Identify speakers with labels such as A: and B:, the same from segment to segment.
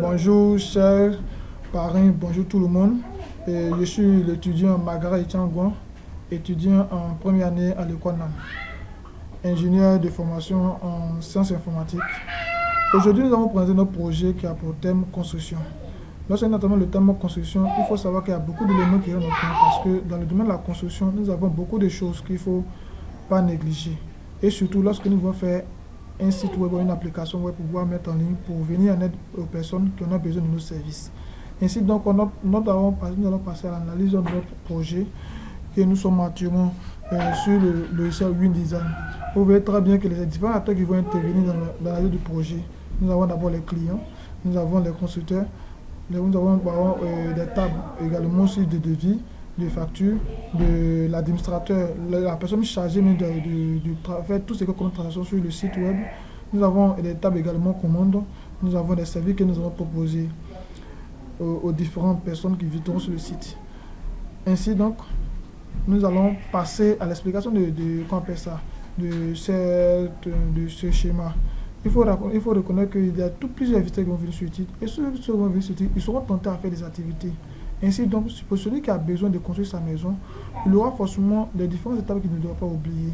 A: Bonjour chers parrains, bonjour tout le monde. Je suis l'étudiant Magara Etiangouan, étudiant en première année à l'école NAM, ingénieur de formation en sciences informatiques. Aujourd'hui, nous allons présenter notre projet qui a pour thème construction. Lorsque notamment le thème construction, il faut savoir qu'il y a beaucoup d'éléments qui rentrent en compte parce que dans le domaine de la construction, nous avons beaucoup de choses qu'il ne faut pas négliger. Et surtout lorsque nous devons faire un site web ou une application web pour pouvoir mettre en ligne pour venir en aide aux personnes qui en ont besoin de nos services. Ainsi donc, nous allons passer à l'analyse de notre projet que nous sommes actuellement sur le logiciel WinDesign. Vous voyez très bien que les différents acteurs qui vont intervenir dans l'analyse du projet. Nous avons d'abord les clients, nous avons les constructeurs, nous avons des tables également aussi de devis, de factures, de l'administrateur, la personne chargée de faire tout ce que comme transaction sur le site web. Nous avons des tables également commandes, nous avons des services que nous allons proposer aux différentes personnes qui viendront sur le site. Ainsi donc, nous allons passer à l'explication de ce schéma. Il faut reconnaître qu'il y a plusieurs visiteurs qui vont venir sur le site et ceux qui vont venir sur le site, ils seront tentés à faire des activités. Ainsi donc, pour celui qui a besoin de construire sa maison, il aura forcément les différentes étapes qu'il ne doit pas oublier.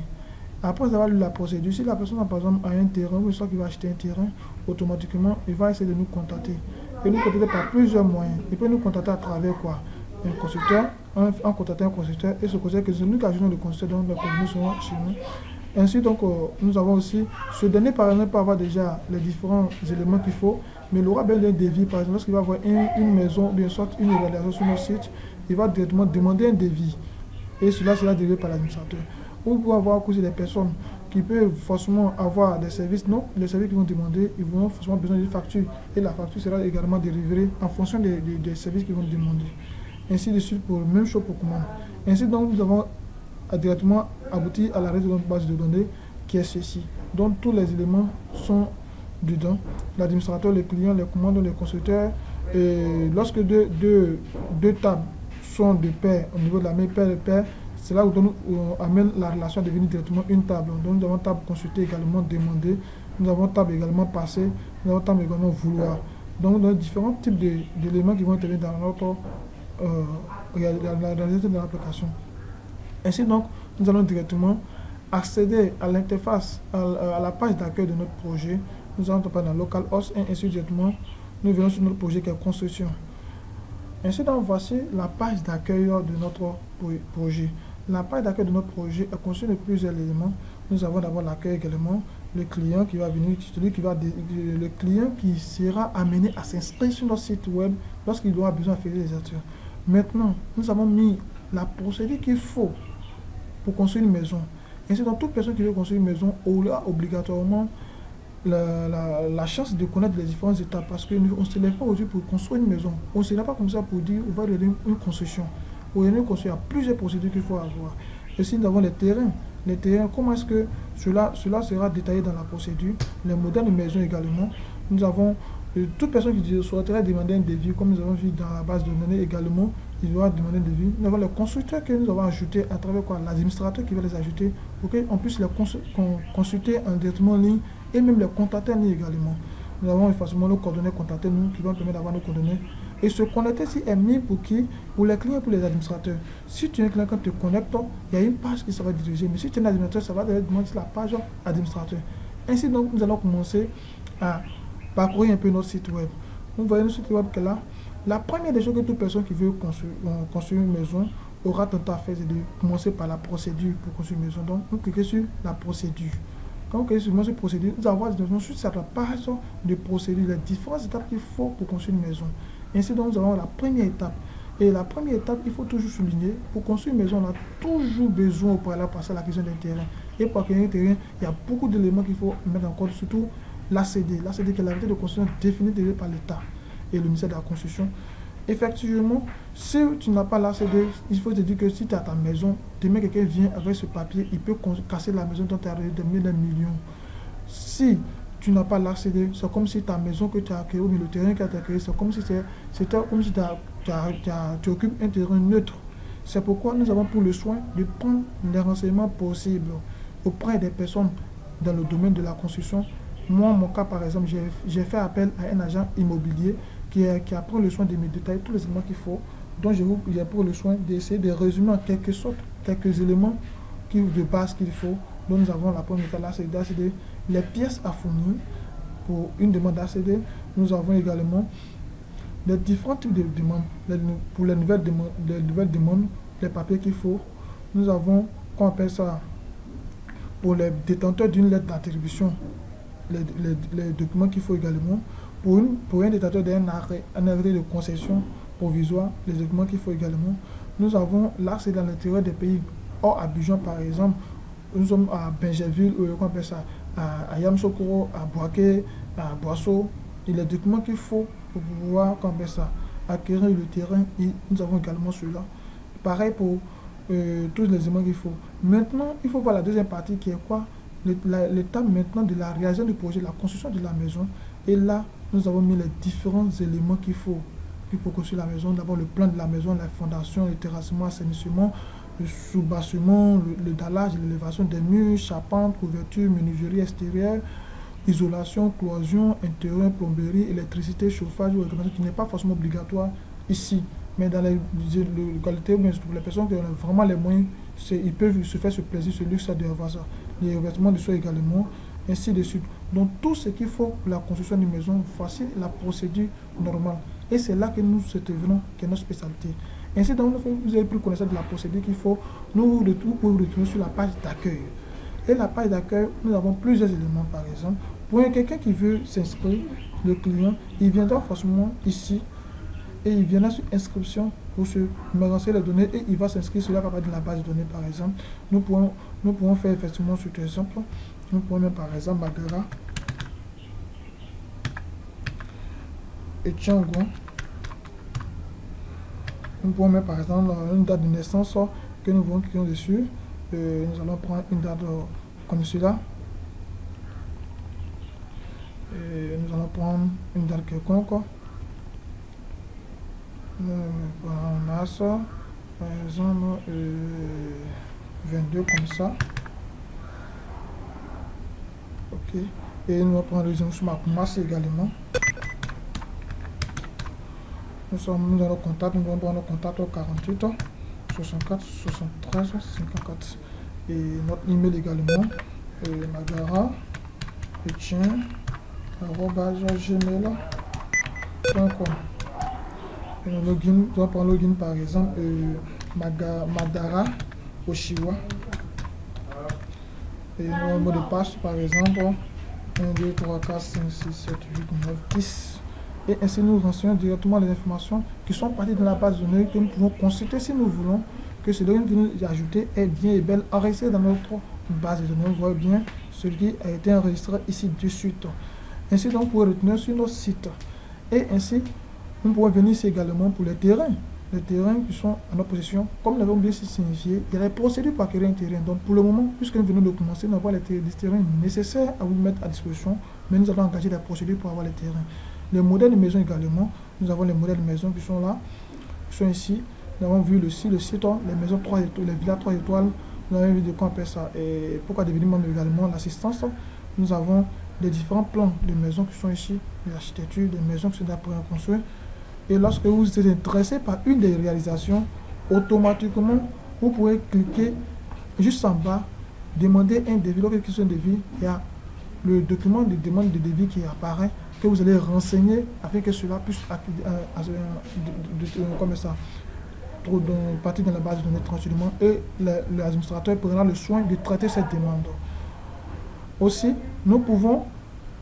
A: Après avoir lu la procédure, si la personne par exemple a un terrain ou soit qu'il va acheter un terrain, automatiquement il va essayer de nous contacter. Et nous contacter par plusieurs moyens. Il peut nous contacter à travers quoi? Un constructeur, en contactant un constructeur, et ce constructeur que c'est nous qui ajoutons le constructeur, donc nous serons chez nous. Ainsi donc, nous avons aussi, ce dernier par exemple peut avoir déjà les différents éléments qu'il faut, mais il aura bien d'un devis. Par exemple, lorsqu'il va avoir une maison, bien soit une évaluation sur notre site, il va directement demander un devis. Et cela sera délivré par l'administrateur. Ou pour avoir aussi des personnes qui peuvent forcément avoir des services, non, les services qu'ils vont demander, ils vont forcément besoin d'une facture. Et la facture sera également délivrée en fonction des services qu'ils vont demander. Ainsi de suite pour le même chose pour commande. Ainsi donc, nous avons directement abouti à la réseau de notre base de données qui est ceci. Donc tous les éléments sont dedans. L'administrateur, les clients, les commandes, les constructeurs. Et lorsque deux tables sont de pair au niveau de la main pair, c'est là où on amène la relation à devenir directement une table. Donc nous avons table consulter également demandée, nous avons table également passer, nous avons table également vouloir. Donc nous avons différents types d'éléments qui vont intervenir dans notre réalisation de l'application. Ainsi donc, nous allons directement accéder à l'interface, à la page d'accueil de notre projet. Nous allons taper dans localhost et ainsi directement, nous verrons sur notre projet qui est construction. Ainsi donc, voici la page d'accueil de notre projet. La page d'accueil de notre projet est conçue de plusieurs éléments. Nous avons d'abord l'accueil également, le client qui va venir, le client qui sera amené à s'inscrire sur notre site web lorsqu'il aura besoin de faire des actions. Maintenant, nous avons mis la procédure qu'il faut pour construire une maison. Ainsi, donc, toute personne qui veut construire une maison aura obligatoirement la chance de connaître les différentes étapes parce qu'on ne se lève pas aujourd'hui pour construire une maison. On ne se lève pas comme ça pour dire on va donner une construction. Pour donner une construction, il y a plusieurs procédures qu'il faut avoir. Et si nous avons les terrains, comment est-ce que cela sera détaillé dans la procédure, les modèles de maison également. Nous avons toute personne qui souhaiterait demander un devis, comme nous avons vu dans la base de données également, il doit demander un devis. Nous avons les constructeurs que nous avons ajoutés à travers quoi? L'administrateur qui va les ajouter pour qu'on puisse les consulter en directement en ligne et même les contacter en ligne également. Nous avons effectivement nos coordonnées contactées, nous, qui vont permettre d'avoir nos coordonnées. Et ce connecter ici est mis pour qui? Pour les clients et pour les administrateurs. Si tu es un client, quand tu te connectes, il y a une page qui sera dirigée. Mais si tu es un administrateur, ça va demander la page administrateur. Ainsi donc, nous allons commencer à parcourir un peu notre site web. Vous voyez notre site web que là, la première des choses que toute personne qui veut construire une maison aura tendance à faire, c'est de commencer par la procédure pour construire une maison. Donc, vous cliquez sur la procédure. Quand vous cliquez sur la procédure, vous allez voir sur cette page de procédure les différentes étapes qu'il faut pour construire une maison. Ainsi donc, nous avons la première étape. Et la première étape, il faut toujours souligner, pour construire une maison, on a toujours besoin au préalable de passer à l'acquisition d'un terrain. Et pour acquérir un terrain, il y a beaucoup d'éléments qu'il faut mettre en compte, surtout l'ACD. L'ACD qui est l'arrêté de construction défini par l'État et le ministère de la Construction. Effectivement, si tu n'as pas l'ACD, il faut te dire que si tu as ta maison, demain quelqu'un vient avec ce papier, il peut casser la maison dont tu as des millions. Si tu n'as pas l'ACD, c'est comme si ta maison que tu as acquis ou le terrain que tu as acquis, c'est comme si tu occupes un terrain neutre. C'est pourquoi nous avons pour le soin de prendre les renseignements possibles auprès des personnes dans le domaine de la construction. Moi, mon cas, par exemple, j'ai fait appel à un agent immobilier qui a pris le soin de me détailler tous les éléments qu'il faut. Donc j'ai pris le soin d'essayer de résumer en quelque sorte quelques éléments de base qu'il faut. Donc nous avons la première étape là, c'est d'ACD, les pièces à fournir pour une demande d'ACD. Nous avons également les différents types de demandes, pour les nouvelles demandes, les papiers qu'il faut. Nous avons, qu'on appelle ça, pour les détenteurs d'une lettre d'attribution, les documents qu'il faut également. Pour un détenteur d'un arrêt de concession provisoire, les documents qu'il faut également. Nous avons là, c'est dans l'intérieur des pays hors Abidjan, par exemple. Nous sommes à Benjerville, ou qu'on appelle ça, à Yamsokoro, à Boaké, à Boisseau. Et les documents qu'il faut pour pouvoir, qu'on appelle ça, acquérir le terrain, et nous avons également cela. Pareil pour tous les éléments qu'il faut. Maintenant, il faut voir la deuxième partie qui est quoi? L'étape maintenant de la réalisation du projet, la construction de la maison. Et là, nous avons mis les différents éléments qu'il faut pour construire la maison. D'abord, le plan de la maison, la fondation, le terrassement, assainissement, le soubassement, le dallage, l'élévation des murs, charpente, couverture, menuiserie extérieure, isolation, cloison, intérieur, plomberie, électricité, chauffage, qui n'est pas forcément obligatoire ici. Mais dans les localités, pour les personnes qui ont vraiment les moyens, ils peuvent se faire ce plaisir, ce luxe de avoir ça. Les revêtements de sol également, ainsi de suite. Donc tout ce qu'il faut pour la construction d'une maison, voici la procédure normale. Et c'est là que nous intervenons, qui est notre spécialité. Ainsi, donc, vous avez pris connaissance de la procédure qu'il faut. Nous pouvez vous retrouver sur la page d'accueil. Et la page d'accueil, nous avons plusieurs éléments, par exemple. Pour quelqu'un qui veut s'inscrire, le client, il viendra forcément ici et il viendra sur inscription pour se renseigner les données et il va s'inscrire sur la base de données, par exemple. Nous pouvons faire effectivement sur exemple. Nous pouvons mettre par exemple Magara et Tchango. Nous pouvons mettre par exemple une date de naissance que nous voulons cliquer dessus. Nous allons prendre une date comme cela. Et nous allons prendre une date quelconque. On a ça, par exemple 22 comme ça. Ok. Et nous allons prendre le sur ma masse également. Nous allons nos contacts, nous allons prendre nos contacts au 48 64 73 54. Et notre email également, magara @gmail.com. Et nous allons prendre login par exemple Madara Oshiwa. Et nos mots de passe par exemple 1, 2, 3, 4, 5, 6, 7, 8, 9, 10. Et ainsi nous renseignons directement les informations qui sont parties dans la base de données que nous pouvons consulter si nous voulons que ce données que nous ajoutées est bien et belle enregistrée dans notre base de données. Vous voyez bien ce qui a été enregistré ici de suite. Ainsi donc, vous pouvez retenir sur notre site. Et ainsi, nous pouvons venir ici également pour les terrains. Les terrains qui sont à notre possession, comme nous l'avons bien signifié, il y a les procédures pour acquérir un terrain. Donc pour le moment, puisque nous venons de commencer, nous avons les terrains nécessaires à vous mettre à disposition, mais nous allons engager des procédures pour avoir les terrains. Les modèles de maison également, nous avons les modèles de maison qui sont là, qui sont ici. Nous avons vu le site, les maisons 3 étoiles, les villas 3 étoiles, nous avons vu de quoi on appelle ça, et pourquoi devenir membre également, l'assistance. Nous avons les différents plans de maisons qui sont ici, l'architecture, des maisons qui sont d'après construire. Et lorsque vous êtes intéressé par une des réalisations, automatiquement, vous pouvez cliquer juste en bas, demander un devis. Lorsque vous un devis, il y a le document de demande de devis qui apparaît, que vous allez renseigner afin que cela puisse comme ça, partir dans la base de données tranquillement et l'administrateur prendra le soin de traiter cette demande. Aussi, nous pouvons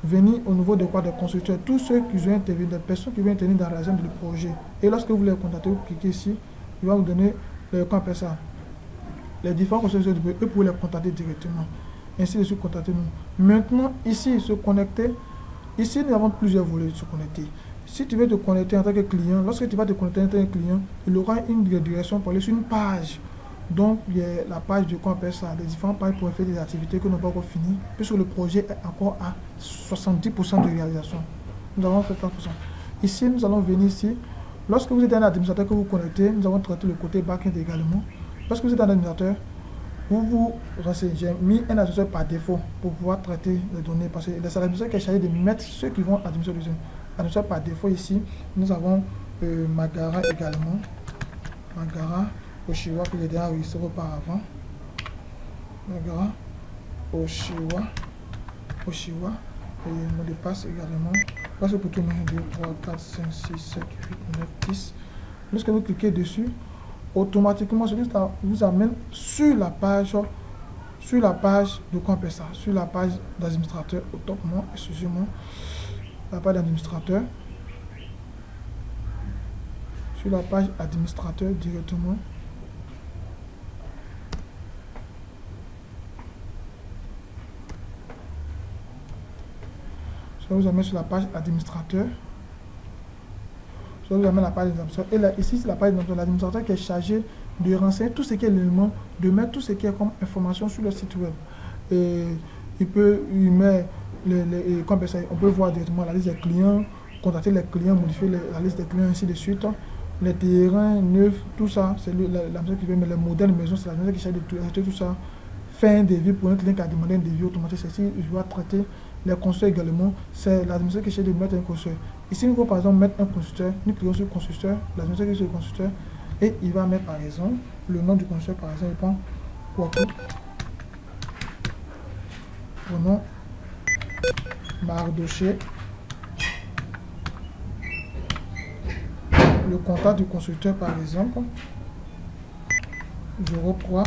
A: venir au niveau de des constructeurs, tous ceux qui vont intervenir, des personnes qui vont intervenir dans la réalisation du projet. Et lorsque vous les contactez, vous cliquez ici, il va vous donner les différents constructeurs, eux pour les contacter directement. Ainsi de suite, contactez-nous. Maintenant, ici, se connecter. Ici, nous avons plusieurs volets de se connecter. Si tu veux te connecter en tant que client, lorsque tu vas te connecter en tant que client, il aura une direction pour aller sur une page. Donc, il y a la page de quoi on appelle ça, les différentes pages pour faire des activités que nous n'avons pas encore finies, puisque le projet est encore à 70% de réalisation. Nous avons fait 30%. Ici, nous allons venir ici. Lorsque vous êtes un administrateur que vous connectez, nous avons traité le côté back-end également. Lorsque vous êtes un administrateur, vous renseignez. J'ai mis un administrateur par défaut pour pouvoir traiter les données, parce que c'est l'administrateur qui est chargé de mettre ceux qui vont administrer les données. Annonceur par défaut ici, nous avons Magara également. Magara, Oshiwa que j'ai déjà enregistré auparavant. Magara, Oshiwa, et le mot de passe également. Parce que pour tout le monde, 2, 3, 4, 5, 6, 7, 8, 9, 10. Lorsque vous cliquez dessus, automatiquement, ça vous amène sur la page de Compesa, sur la page d'administrateur, autrement, excusez-moi, la page d'administrateur, sur la page administrateur directement. Ça vous amène sur la page administrateur. Ça vous amène à la page d'administrateur. Et là, ici, c'est la page de l'administrateur qui est chargé de renseigner tout ce qui est l'élément, de mettre tout ce qui est comme information sur le site web. Et il met comme ça, on peut voir directement la liste des clients, contacter les clients, modifier la liste des clients, ainsi de suite. Les terrains neufs, tout ça, c'est l'administrateur qui fait, mais les modèles maison, c'est l'administrateur qui charge de tout ça. Faire un devis pour un client qui a demandé un devis automatique, c'est si je dois traiter les constructeurs également, c'est l'administrateur qui cherche de mettre un constructeur. Ici, nous pouvons par exemple mettre un constructeur, nous cliquons sur le constructeur, l'administrateur qui est sur le constructeur, et il va mettre par exemple le nom du constructeur, par exemple, il prend Kwaku, nom Mardoché, le contact du constructeur par exemple, 03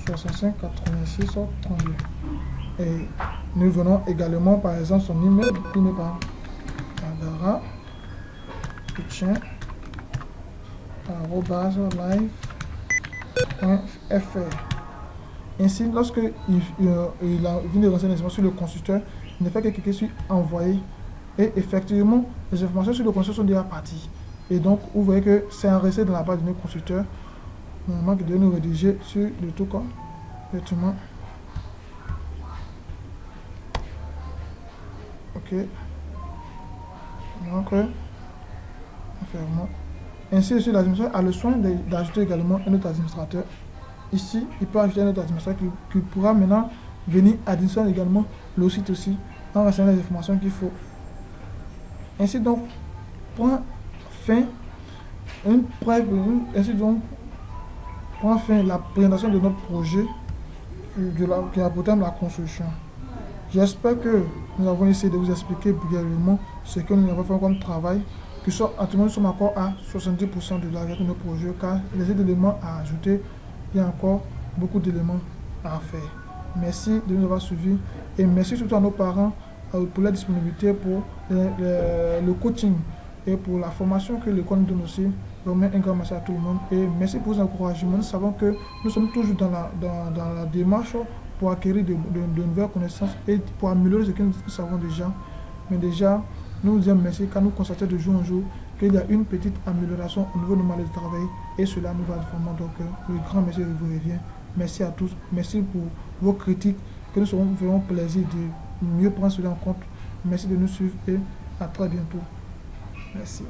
A: 65 86 32. Et nous venons également par exemple son email, par Magara live.fr. Ainsi, lorsque il a vu des renseignements sur le constructeur, il ne fait que cliquer sur envoyer. Et effectivement, les informations sur le constructeur sont déjà parties. Et donc, vous voyez que c'est enregistré dans la base de données constructeur. Normalement, qui doit nous rédiger sur le tout cas. Effectivement. Ok. Donc, ainsi, l'administrateur a le soin d'ajouter également un autre administrateur. Ici, il peut ajouter un autre administrateur qui pourra maintenant venir administrer également le site aussi, en renseignant les informations qu'il faut. Ainsi donc, point fin la présentation de notre projet qui a pour thème la construction. J'espère que nous avons essayé de vous expliquer brièvement ce que nous avons fait comme travail, actuellement nous sommes encore à 70% de l'arrêt de nos projets, car les éléments à ajouter, il y a encore beaucoup d'éléments à faire. Merci de nous avoir suivis et merci surtout à nos parents pour la disponibilité, pour le coaching et pour la formation que l'école nous donne aussi. Vraiment un grand merci à tout le monde et merci pour vos encouragements. Nous savons que nous sommes toujours dans la démarche pour acquérir de nouvelles connaissances et pour améliorer ce que nous savons déjà. Mais déjà, nous vous disons merci car nous constatons de jour en jour qu'il y a une petite amélioration au niveau de nos manières de travail et cela nous va vraiment. Donc le grand merci vous revient. Merci à tous. Merci pour vos critiques que nous serons vraiment plaisir de mieux prendre cela en compte. Merci de nous suivre et à très bientôt. Merci.